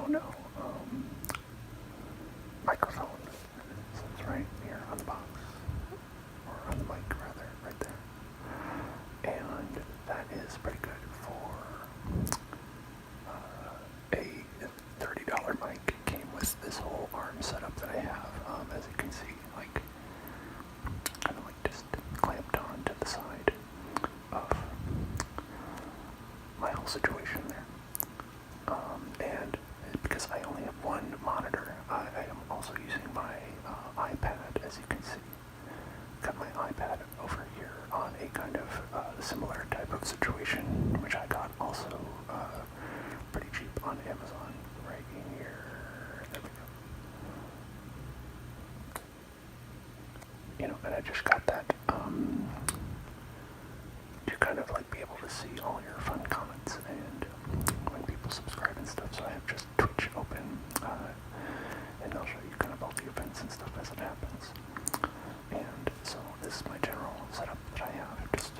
no. Microphone. So it's right here on the box. Or on the mic, rather, right there. And that is pretty good for a $30 mic. It came with this whole arm setup that I have, as you can see, like, kind of like just clamped on to the side of my whole situation there. And because I only have one monitor, I am also using my iPad, as you can see. Got my iPad over here on a kind of similar type of situation, which I got also pretty cheap on Amazon, right in here. There we go. You know, and I just got that to kind of like be able to see all your fun comments and when people subscribe and stuff. So I have just Twitch open, and I'll show you kind of all the events and stuff as it happens. And so this is my general setup that I have, just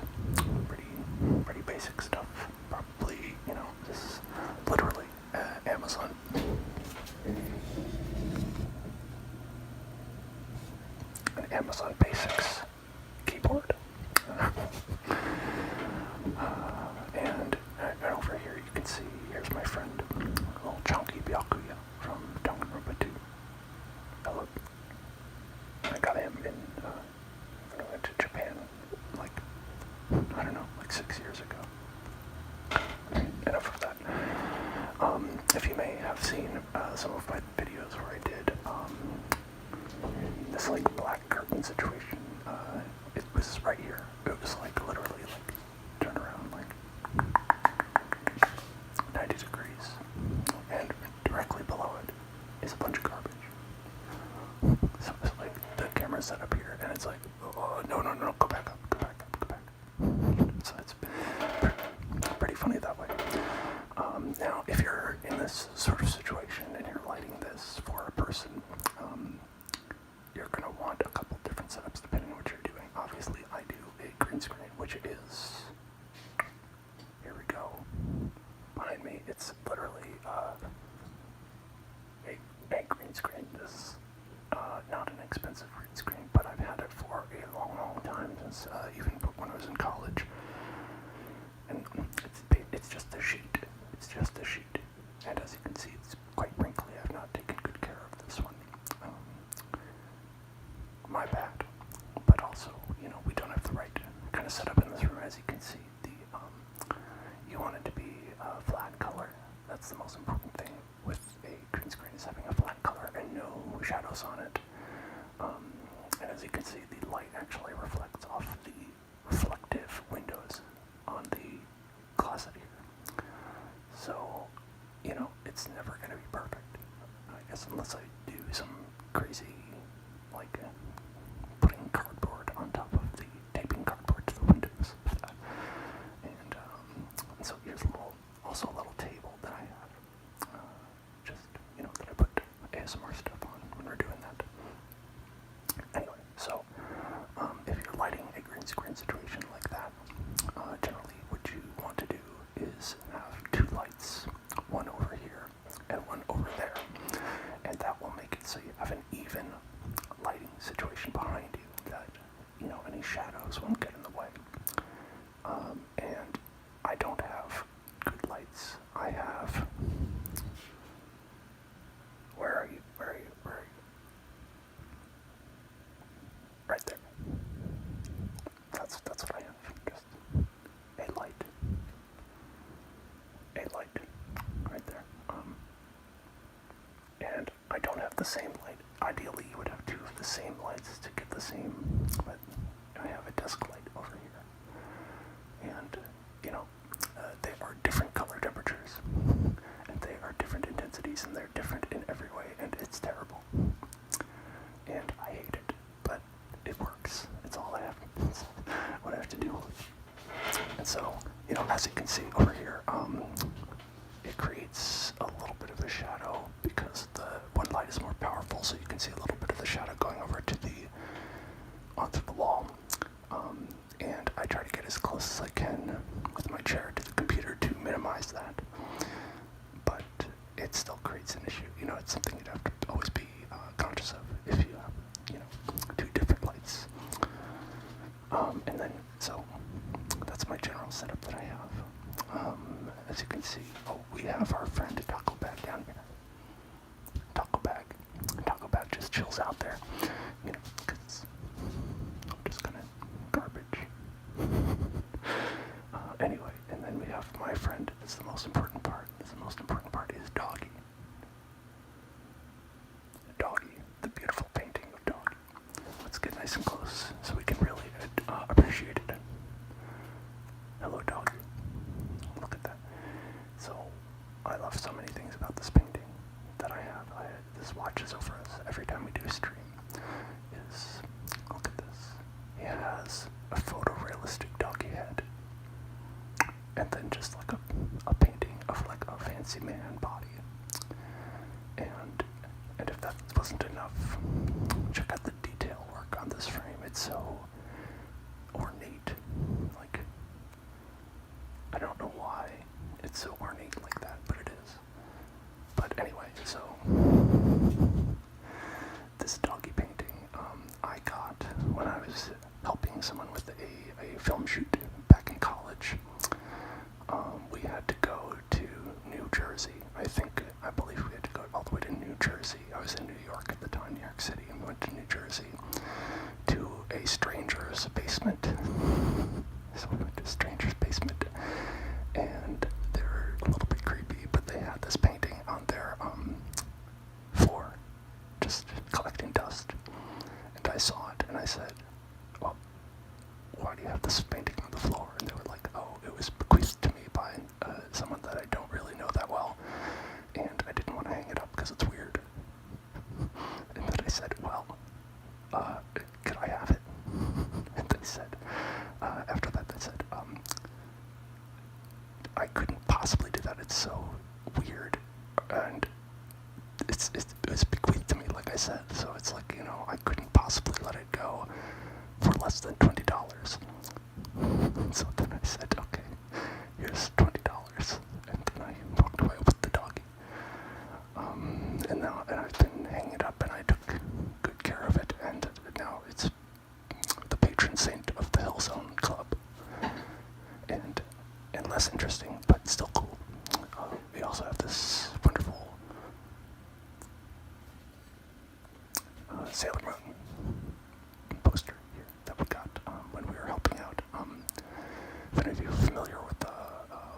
pretty basic stuff. Probably, you know, this is literally Amazon. An Amazon Basics keyboard. And over here you can see, here's my friend, little Chunky Byakuya from Danganronpa 2. Hello. I got him in, when I went to Japan, like, I don't know, like 6 years ago. Enough of that. If you may have seen some of my videos where I did this like black curtain situation, it was right here. It was like literally like turn around like 90 degrees, and directly below it is a bunch of garbage. So it's like the camera's set up here, and it's like, oh, no, go back up. So it's pretty funny that way. Now, if you're in this sort of situation and you're lighting this for a person, you're going to want a couple different setups depending on what you're doing. Obviously, I do a green screen, which is, here we go, behind me. It's literally a green screen. This is not an expensive green screen, but I've had it for a long time, since even when I was in college. And it's just a sheet. It's just a sheet. And as you can see, it's quite wrinkly. I've not taken good care of this one. My bad. But also, you know, we don't have the right kind of setup in this room. As you can see, you want it to be a flat color. That's the most important thing with a green screen, is having a flat color and no shadows on it. And as you can see, the light actually reflects off the reflective windows on the closet here. So, you know, it's never going to be perfect, I guess, unless I do some crazy, like, putting cardboard on top of the, taping cardboard to the windows. And so here's also a little table that I have, just, you know, that I put ASMR stuff on when we're doing that. Anyway, so if you're lighting a green screen situation like that, generally what you want to do is have two lights, one over here and one over there, and that will make it so you have an even lighting situation behind you, that, you know, any shadows won't get in the way. And I don't have good lights. I have, where are you? Right there. That's what I have. Just a light right there. And I don't have the same light. Ideally, you would have two of the same lights to get the same, but I have a desk light over here. And, you know, they are different color temperatures, and they are different intensities, and they're different in every way, and it's terrible. And I hate it, but it works. It's all I have. It's what I have to do. And so, you know, as you can see over here, it creates a little bit of a shadow because the one light is more powerful, so you can see a little bit of the shadow going over to onto the wall. And I try to get as close as I can with my chair to the computer to minimize that. But it still creates an it's something you'd have to always be conscious of if you have, 2 different lights. And then, so, that's my general setup that I have. As you can see, we have our friend Taco Bag down here. Taco Bag just chills out there, because I'm just gonna garbage. Anyway, and then we have my friend. It's the most important part. The most important part is Doggy. Doggy, the beautiful painting of Doggy. Let's get nice and close so we can really appreciate it. Hello, Doggy. Look at that. So, I love so many things about this painting that I have. This watches over us every time we do a stream. Look at this. He has a photorealistic doggy head, and then just like a painting of like a fancy man body. And if that wasn't enough, check out the detail work on this frame. It's so ornate. Like, I don't know why it's so ornate like that, but it is. But anyway, so this doggy painting I got when I was helping someone with a film shoot back in college. We had to go to New Jersey. I believe we had to go all the way to New Jersey. I was in New York at the time, New York City, and we went to New Jersey to a stranger's basement. So we went to a stranger's basement, and they're a little bit creepy, but they had this painting on their floor, just collecting dust. And I saw it, and I said, well, why do you have this painting on the floor? And they were like, oh, it was bequeathed to me by someone that I don't really know that well, and I didn't want to hang it up because it's weird. And then I said, well, could I have it? And they said, after that they said, I couldn't possibly do that, it's so weird, and it was bequeathed to me, like I said, so it's like, I couldn't possibly let it go for less than $20. So then I said, okay, here's $20, and then I walked away with the doggy. And I've been hanging it up, and I took good care of it, and now it's the patron saint of the Hill Zone Club. And less interesting, but still cool. We also have this wonderful Sailor Moon poster here that we got when we were helping out. If any of you are familiar with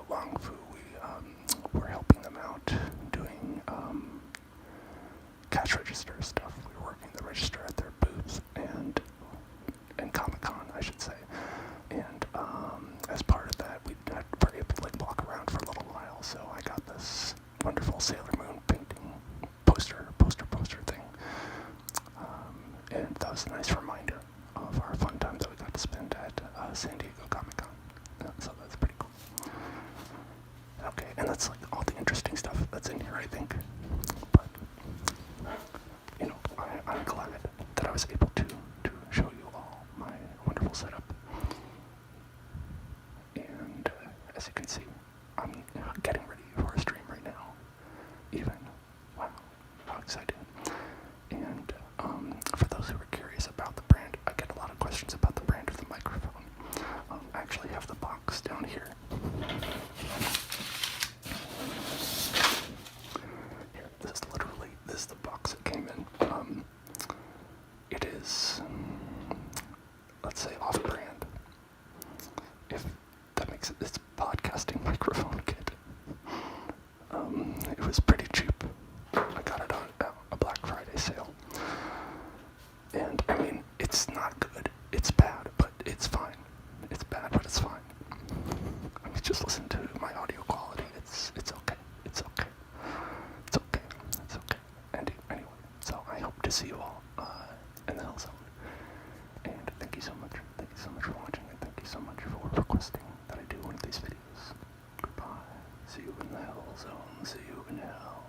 Long Fu, we were helping them out doing cash register stuff. We were working the register at their booth and Comic-Con, I should say. And as part of that, we were able to walk around for a little while. So I got this wonderful Sailor Moon painting poster thing. And that was a nice reminder of our fun time that we got to spend at San Diego Comic-Con. So that's pretty cool. Okay, and that's like all the interesting stuff that's in here, I think. But, I'm glad that I was able to show you all my wonderful setup. And as you can see, I'm getting ready for a stream right now. Even. Wow, how exciting. And for those who are curious about the brand, I get a lot of questions about the brand of the microphone. I actually have the box down here. Here, this is the box it came in. It is, let's say, off-brand. If that makes it, it's podcasting microphone kit. It was pretty cheap. I got it on a Black Friday sale. And, I mean, it's not good. It's bad, but it's fine. It's bad, but it's fine. I mean, just listen to my audio quality. It's okay. It's okay. It's okay. It's okay. And anyway, so I hope to see you all in the Hell Zone. And thank you so much. Thank you so much for watching, and thank you so much for requesting that I do one of these videos. Goodbye. See you in the Hell Zone. See you in hell.